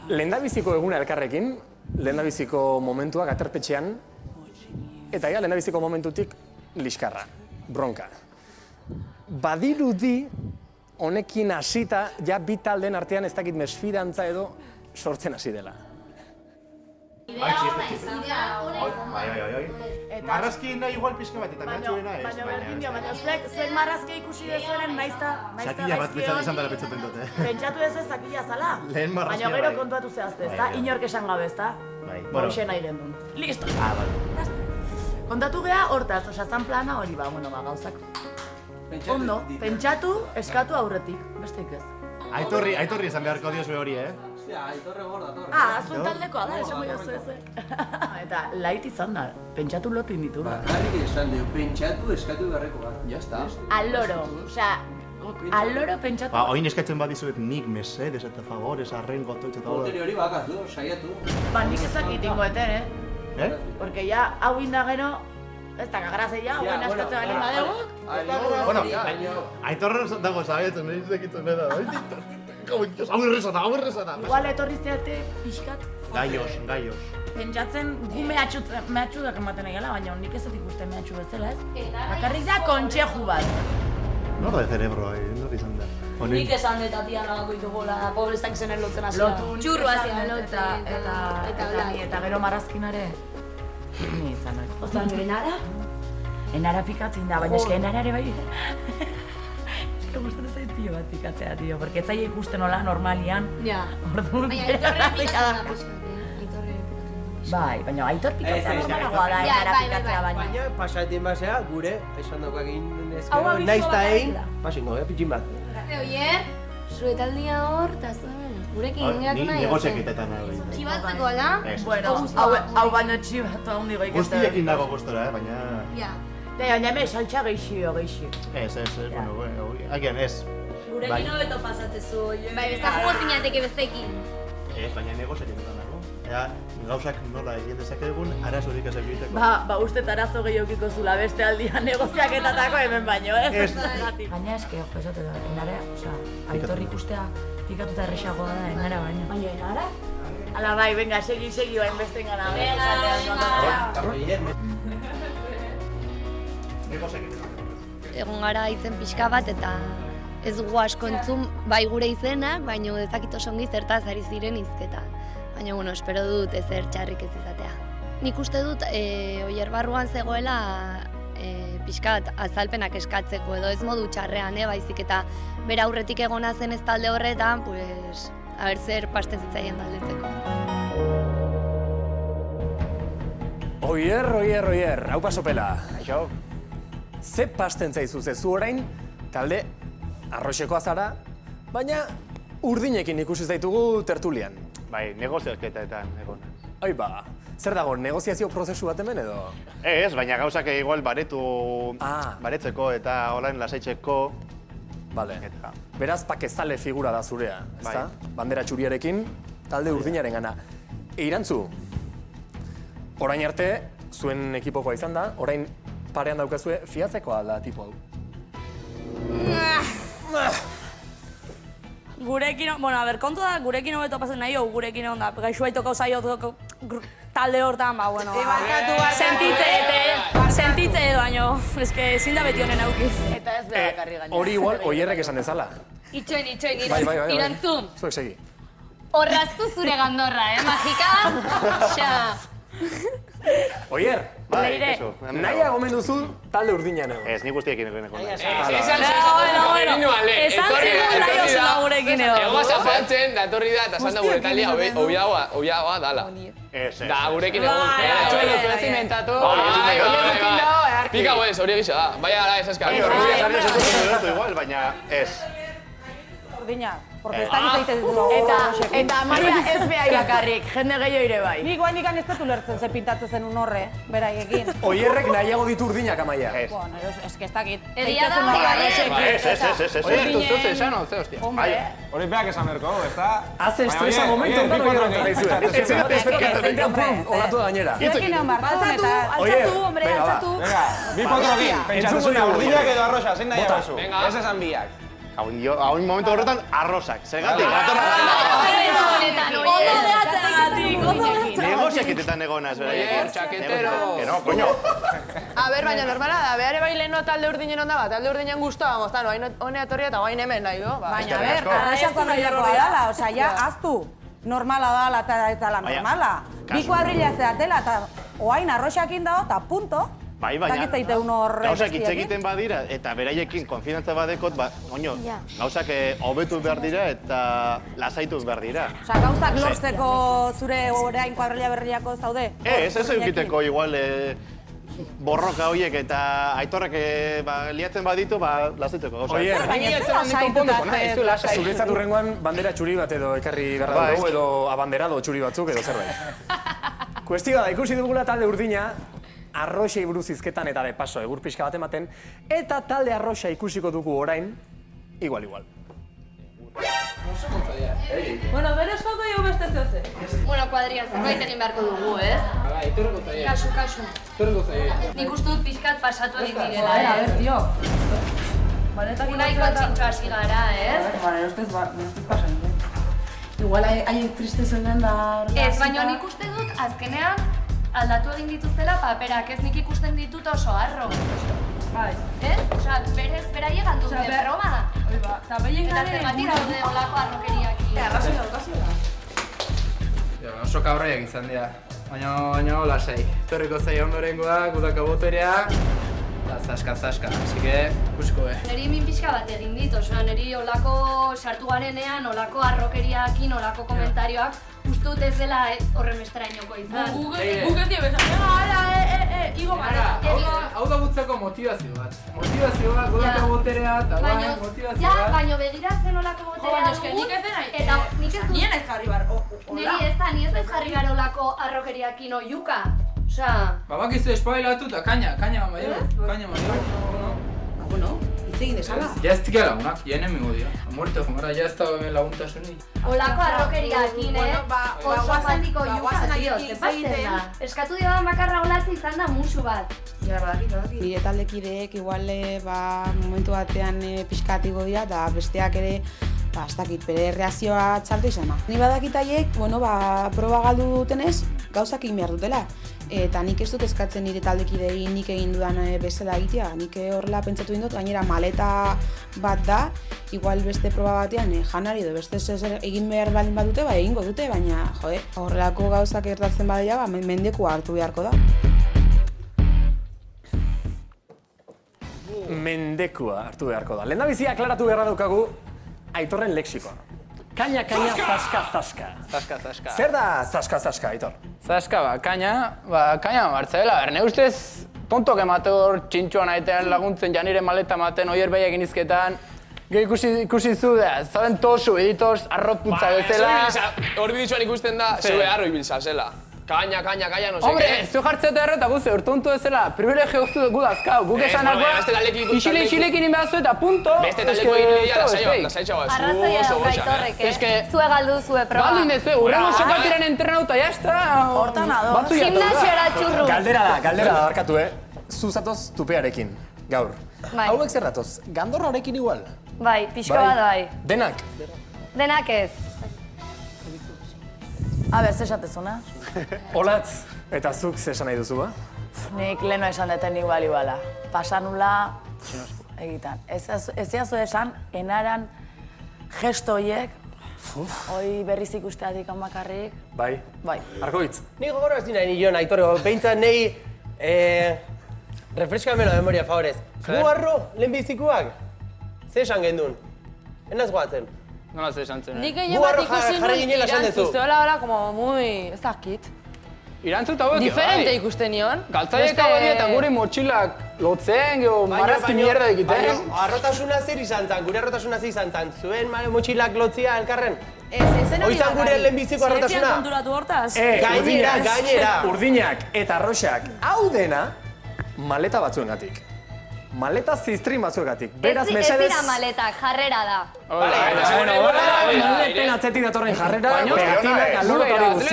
Lehendabiziko eguna elkarrekin, lehendabiziko momentuak aterpetxean, eta ja, lehendabiziko momentutik liskarra, bronka. Badirudi, honekin hasita, ja bi taldeen artean ez dakit mesfidantza edo sortzen hasi dela. Marrazki nahi igual pizka bat eta mehatxuena ez. Baina zuek marrazki ikusi dezuenen naizta Zakila bat izan dara pentsatzen dute. pentsatu ez zakila zala. Lehen marrazkia baina gero bai. kontuatu zehazte, ezta? Inork esan gabe, ezta? Hoxe nahi gendun. Listo! Kontatu geha hortaz, oza, zan plana hori gauzak. Ondo, pentsatu, eskatu aurretik, besteik ez. Aitorri esan beharko diozue hori, Aitorre gorda, torre. Azun taldekoa da, esango jozu ez. Eta lait izan da, pentsatu lotu inditu. Bakarrik esan dugu, pentsatu eskatu beharreko bat. Ya está. Aloro, osea, aloro pentsatu. Oin eskatzen badizuet nik mesedes eta favores, arren gototxe eta hori. Hori bakazu, saiatu. Nik ezakit ingoeten, Porque ya, hau inda gero, ez da kagrazia, hau eskatzen bali badegu. Bueno, aitorre dago zabetzen, nahi zekitzen edo. Hau errezata. Igual etorri zeate pixkat. Gaios. Pentsatzen gu mehatxudak ematen egela, baina nik ez dut ikusten mehatxu bezala, ez? Bakarrik da kontxeju bat. Nor da cerebroa, nor izan da. Nik esan dut atian lagako ditugola, pobrezak zenen lotzen hasi. Txurru hasi eta gero marrazkinare. Ni izan dut. Ozan, enara? Enara pikatzen da, baina eske enara ere bai. Eske gustatzen zait tio bat pikatzea, tio, porque ez zaila ikusten hola normalian. Ja. Orduan. Baina aitorre pikatzen da. Bai, baina aitor pikatzea normalagoa da, enara pikatzea baina. Baina pasatien basea, gure, esan daukak egin Hau abizu nahiz ta egin, bakarrik da. pasingo, pitxin bat. Oier, zuetaldia hor, eta zuen, gurekin ingatu nahi. Ni negozieketetan nahi. Txibatzeko, ala? Bueno, hau baino txibatu handi goik ez. Guztiekin dago gustora, baina... Ja. Baina hemen saltxa geixio. Ez, bueno, agian ez. Gurekin hobeto pasatzezu, oier. Bai, besta jugo zinateke bestekin. Ez, baina negozieketetan dago. Ea, gauzak nola egin dezakegun, arazorik ez egiteko. Ba, uste arazo gehiokiko zula beste aldian negoziaketatako hemen baino, ez? Baina eske, ojo, esate da, enara, osea, aitor ikustea pikatuta errexagoa da, enara baino. Baina enara? Ala bai, venga, segi bain beste engana. Egon gara hitzen pixka bat eta ez dugu asko entzun bai gure izenak, baina ezakit oso ongi zertaz ari ziren hizketa. Baina, bueno, espero dut ezer txarrik ez izatea. Nik uste dut, Oier barruan zegoela pixka bat azalpenak eskatzeko edo ez modu txarrean, baizik eta bera aurretik egona zen ez talde horretan, pues, aber zer pasten zitzaien galdetzeko. Oier, hau pasopela. Aixo. Ze pasten zaizu zu orain, talde arroxekoa zara, baina urdinekin ikusi zaitugu tertulian. Bai, negoziaketetan egon. Aiba, zer dago, negoziazio prozesu bat hemen edo? Ez, baina gauzak igual baretzeko eta orain lasaitzeko. Bale. Beraz, pakezale figura da zurea, ezta? Bandera txuriarekin, talde urdinaren gana. Irantzu, orain arte, zuen ekipokoa izan da, orain parean daukazue, fiatzekoa da tipo hau. Gurekin, bueno, a ber, kontu da, gurekin hobeto pasen nahi, gurekin onda, gaixua itoko zaio talde hortan, ba, bueno, sentitze edo, baino, eske ezin da beti honen aukiz. Eta ez behar karri gaina. Hori igual, Oierrek esan dezala. Itxoin, Irantzun. Zuek segi. Horraztu zure gandorra, Magika? Xa. Oier, Leire. nahiago omen duzu talde urdinean egon. Ez, nik guztiekin egon nahi. Esan zigun nahi osuna gurekin edo. Ego zafantzen, datorri da, eta esan da gure talia obiagoa dala. Da, gurekin egon. Zimentatu. Pika guez, hori egisa da. Baina gara, ez eskal. Igual, baina ez. Urdina, porque ez dakit zaite ditugu. Eta Maria ez behai bakarrik, jende gehiago ire bai. Nik guain ikan ez dut ulertzen ze pintatzen zen un horre, beraiekin. Oierrek nahiago ditu urdinak, Amaia. Bueno, ez que ez dakit. Egia da, Ez. Oier, tuzuze esan onze, hostia. Hori beak esan berko, ez da? Haze estresa momentu ontan Oierrek nahizuet. Ez zera espektatzen, olatu da gainera. Zuekin egon bartzen eta... Altzatu, hombre, altzatu. Venga, bi potrokin, pentsatzen zuen urdinak edo arroxa, zein nahi abazu. Ez esan biak. Hau momentu horretan arrozak, zergatik. txakitetan egonaz, Oier, txaketero. Que no, coño. A ber, baina normala da, behar bai leheno talde urdinen onda bat, talde urdinen guztua, moztan, honea etorria eta guain hemen nahi du. Baina, a ber, arroxako nahiakoa dala, osea, ja, aztu. Normala dala eta la normala. Bi kuadrilla zeatela eta oain arroxakin dago eta punto. Bai, baina, Dakitzaite un horre gauzak hitz egiten badira, eta beraiekin konfidantza badekot, oino, gauzak hobetu behar dira eta lasaitu behar dira. Osa, gauzak lortzeko zure orain kuadrilla berriako zaude? Ez eukiteko igual borroka horiek eta aitorrak liatzen baditu, lasaitzeko gauzak. Oier, zuretzat urrengoan bandera txuri bat edo ekarri garra dugu edo abanderado txuri batzuk edo zerbait. Kuestioa da, ikusi dugula talde urdina, arroxei buruz hizketan eta de paso egur pixka bat ematen, eta talde arroxa ikusiko dugu orain, igual. Bueno, bere eskoko dugu beste zoze. Bueno, kuadria zerbait egin beharko dugu, ez? Bai, iturreko zaila. Kasu. Iturreko zaila. Nik uste dut pixkat pasatu egin direla, A ver, tío. Unaiko txintxo hasi gara, ez? Vale, ustez pasan. Igual hain triste zenen da... Ez, baina nik uste dut azkenean aldatu egin dituztela paperak, ez nik ikusten ditut oso harro. Bai. Ez? Osa, berez, beraiek galdu dute broma. Oiba, eta behien Eta zergatik daude olako harrokeriak. Arrazoi daukazioa. Oso kabraiak izan dira, baina lasai. Torriko zaila ondorengoa, gudaka boterea, eta zaska, así que, ikusiko Neri min pixka bat egin dit, osea, neri olako sartu garenean, olako harrokeriakin, olako komentarioak, uste dut ez dela horren besterainoko izan. Guketik bezan, igo gara. Hau da gutzako motivazio bat. Gudaka boterea, eta motivazio bat. Baina begira zen olako boterea dugu. Nik ez dena, Eta nik ez dut. nien ez jarri bar, Neri ez da, ni ez jarri gara olako harrokeriakin oiuka. Osea... Bakizu espailatu eta kaina maio. Bueno, itzegin desala. Ya ez dira lagunak, ya enemengo dira. Muerte jongara, ya ez da laguntasuni. Olako harrokeriakin, oso handiko oiuka, tío, zepasten da. Eskatu dioan bakarra olatze izan da musu bat. Ja, badakit. Nire taldekideek igual momentu batean pixkatigo dira eta besteak ere ez dakit, bere reazioa txartu izan. Ni badakit haiek, proba galdu dutenez, gauzak egin behar dutela. Eta nik ez dut eskatzen nire taldekidei nik egin dudan bezala egitea. Nik horrela pentsatu dut, gainera maleta bat da, igual beste proba batean janari edo beste zer egin behar baldin badute, egingo dute, baina horrelako gauzak gertatzen badira, mendekua hartu beharko da. Mendekua hartu beharko da. Lehendabizia aklaratu beharra daukagu Aitorren lexikoa. Kaina, zaska. Zaska. Zer da zaska, Aitor? Zaska, kaina martzela, berne ustez tontok emator txintxoan aitean laguntzen janire maleta maten oier behiak inizketan. Gero ikusi zu da, zaben tosu editoz arroputza bezala. Hor bidizuan ikusten da, zebe arro ibiltza zela. Kaina, no sé. Hombre, zu jartzea eta erreta guze, tonto ezela, privilegio gu dazkau, guk esanakoa, isilekin inbehazu eta punto. Beste taleko iridia lasaitxo bat. Arrazoia dauka Aitorrek, zue galdu zue proba. Galdin dezu, urrengo sokatiren entrenauta, jazta. Hortan ado. Gimnasiora txurru. Galdera da, barkatu, Zu zatoz tupearekin, gaur. Hauek zer datoz, gandorrarekin igual? Bai, pixko bat bai. Denak? Denak ez. A ber, zesatezuna? Olatz, eta zuk zesan nahi duzu, ba? Nik leheno esan deten iguala. Pasanula egitan. Ez jazu esan, enaran gesto horiek, hoi berriz ikusteatik amakarrik. Bai. Arkoitz. Ni gogoro ez dina nion, Aitor, behintzat nahi refreskamelo de memoria, favorez. Gu harro, lehenbizikuak? Ze esan gendun? Enaz guatzen. Nola ze esan zen. Nik egin bat ikusi nuen irantzu, zehola hora, como muy, ez dakit. Irantzuta hauek, Diferente ikusten nion. Galtzaiek hori eta gure motxilak lotzen, geho marrazki mierda egiten. Baina, arrotasuna zer izan zan, gure arrotasuna zer izan zan, zuen motxilak lotzia elkarren? Oizan gure lehenbiziko arrotasuna? Zertzian konturatu hortaz? Gainera! Urdinak eta arroxak, hau dena, maleta batzuengatik. Maleta ziztrin batzuengatik. Beraz, mesedez... Ez dira maletak, jarrera da. Maleten atzetik datorren jarrera, pegatinak, alurok hori guzti.